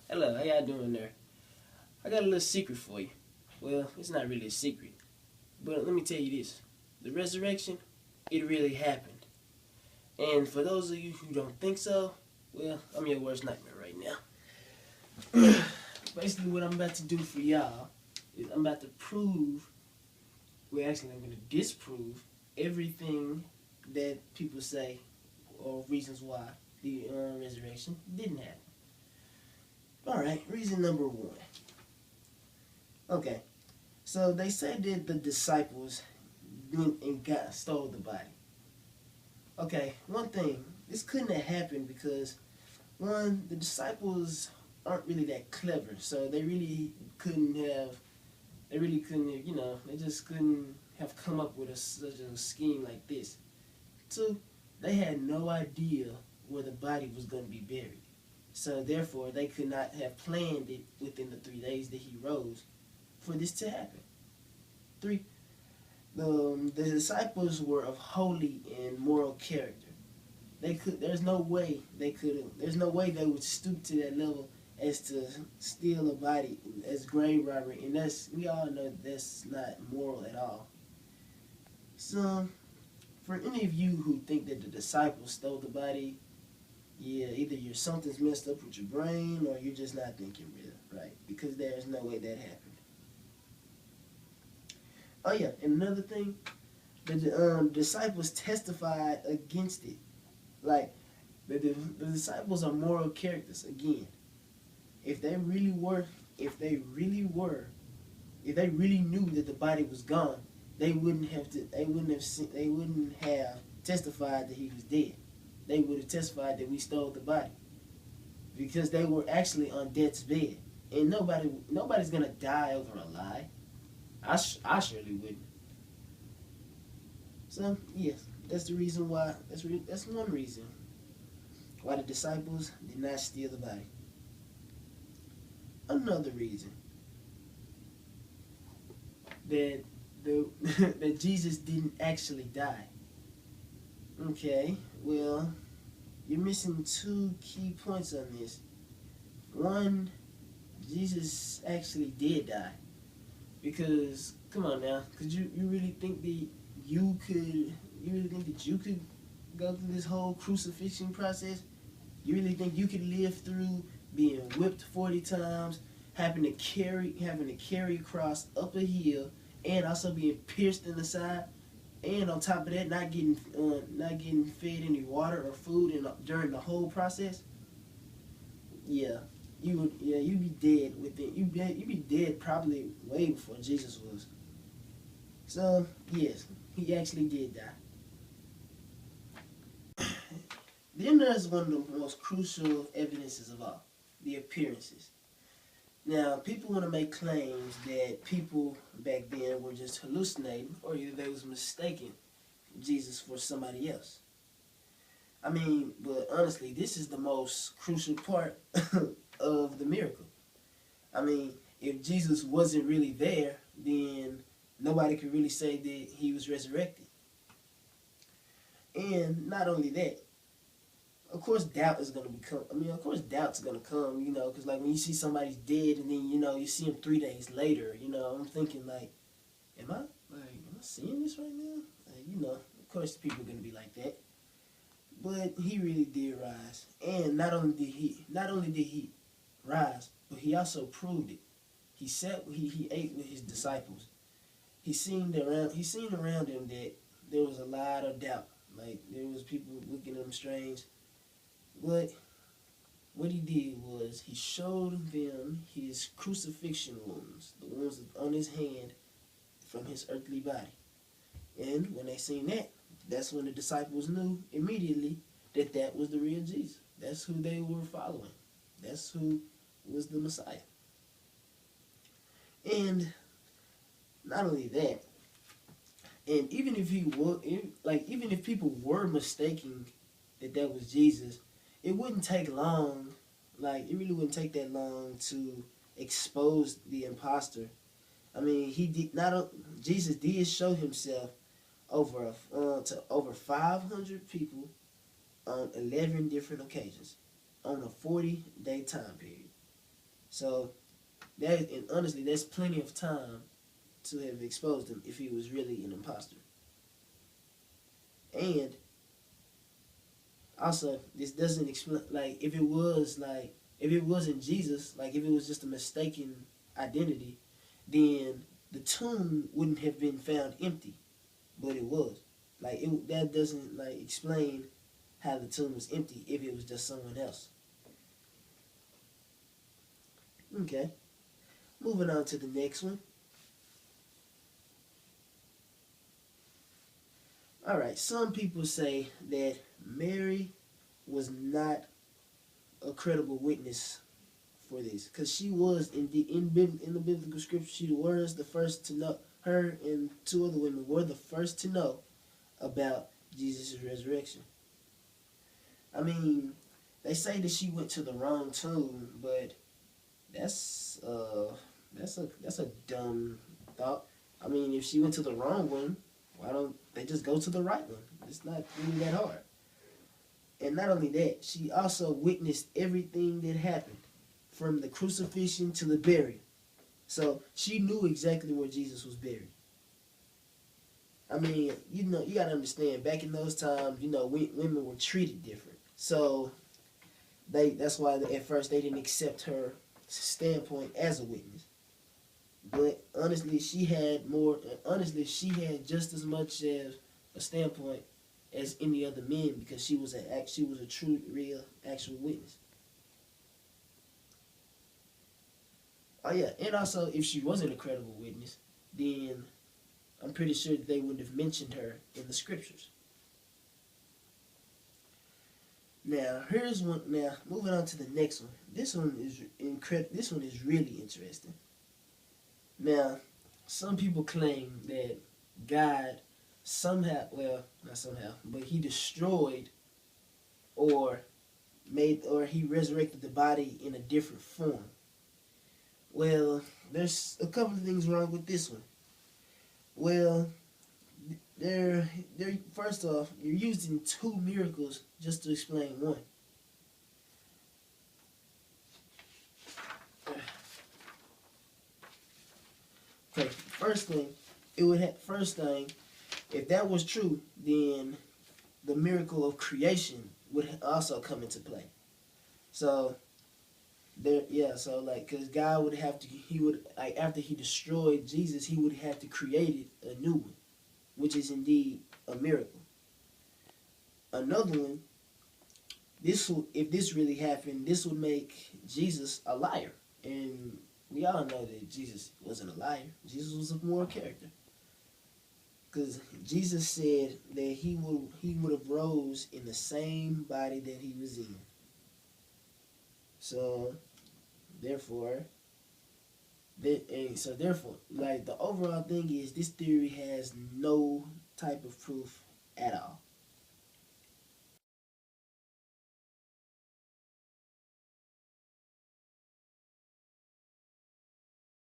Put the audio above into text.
Hello, how y'all doing there? I got a little secret for you. Well, it's not really a secret, but let me tell you this. The resurrection, it really happened. And for those of you who don't think so, well, I'm your worst nightmare right now. Basically, what I'm about to do for y'all is I'm about to prove, well, actually, I'm going to disprove everything that people say or reasons why the resurrection didn't happen. Alright, reason number one. Okay, so they said that the disciples went and stole the body. Okay, one thing, this couldn't have happened because one, the disciples aren't really that clever, so they really couldn't have, they just couldn't have come up with such a scheme like this. Two, they had no idea where the body was going to be buried, so therefore they could not have planned it within the 3 days that he rose for this to happen. Three, the disciples were of holy and moral character. There's no way they would stoop to that level as to steal a body as grave robbery, and we all know that's not moral at all. So for any of you who think that the disciples stole the body, yeah, either something's messed up with your brain or you're just not thinking real, right? Because there's no way that happened. Oh yeah, and another thing, the disciples testified against it. Like the disciples are moral characters. Again, if they really were, if they really were, if they really knew that the body was gone, they wouldn't have testified that he was dead. They would have testified that we stole the body because they were actually on death's bed, and nobody's gonna die over a lie. I surely wouldn't. So yes, that's the reason why. That's one reason why the disciples did not steal the body. Another reason that that Jesus didn't actually die. Okay, well, you're missing two key points on this. One, Jesus actually did die. Because come on now, could you really think that you could go through this whole crucifixion process? You really think you could live through being whipped 40 times, having to carry a cross up a hill, and also being pierced in the side, and on top of that, not getting fed any water or food during the whole process? Yeah, you'd be dead within you'd be dead probably way before Jesus was. So yes, he actually did die. Then there's one of the most crucial evidences of all, the appearances. Now, people want to make claims that people back then were just hallucinating, or either they was mistaking Jesus for somebody else. I mean, but honestly, this is the most crucial part of the miracle. I mean, if Jesus wasn't really there, then nobody could really say that he was resurrected. And not only that, of course, doubt is going to become. I mean, of course, doubt's going to come. Because like when you see somebody's dead, and then you see him 3 days later. I'm thinking like, am I seeing this right now? Of course, people are going to be like that. But he really did rise, and not only did he rise, but he also proved it. He ate with his disciples. He seen around him that there was a lot of doubt. Like there was people looking at him strange. But what he did was he showed them his crucifixion wounds, the wounds on his hand from his earthly body. And when they seen that, that's when the disciples knew immediately that that was the real Jesus. That's who they were following. That's who was the Messiah. And not only that, and even if people were mistaking that that was Jesus, it wouldn't take long. Like it really wouldn't take that long to expose the imposter. I mean, Jesus did show himself to over 500 people on 11 different occasions on a 40-day time period. So that, and honestly, that's plenty of time to have exposed him if he was really an imposter. And also, this doesn't explain, like, if it wasn't Jesus, like if it was just a mistaken identity, then the tomb wouldn't have been found empty, but it was. Like that doesn't like explain how the tomb was empty if it was just someone else. Okay, moving on to the next one. All right, some people say that Mary was not a credible witness for this because she was in the biblical scripture. She was the first to know. Her and two other women were the first to know about Jesus' resurrection. I mean, they say that she went to the wrong tomb, but that's that's a dumb thought. I mean, if she went to the wrong one, why don't they just go to the right one? It's not really that hard. And not only that, she also witnessed everything that happened from the crucifixion to the burial. So she knew exactly where Jesus was buried. I mean, you gotta understand, back in those times, women were treated different. So that's why at first they didn't accept her standpoint as a witness. But honestly, she had more. Honestly, she had just as much as a standpoint as any other men because she was a true, real, actual witness. Oh yeah, and also if she wasn't a credible witness, then I'm pretty sure that they wouldn't have mentioned her in the scriptures. Now here's one. Now moving on to the next one. This one is incredible. This one is really interesting. Now, some people claim that God somehow, well, not somehow, but he destroyed or he resurrected the body in a different form. Well, there's a couple of things wrong with this one. Well, they're first off, you're using two miracles just to explain one. Okay, first thing, if that was true, then the miracle of creation would also come into play. So so like, cause God would have to, he would like after he destroyed Jesus, he would have to create a new one, which is indeed a miracle. Another one, if this really happened, this would make Jesus a liar, and we all know that Jesus wasn't a liar. Jesus was a moral character. Because Jesus said that he would have rose in the same body that he was in. So therefore, like the overall thing is this theory has no type of proof at all.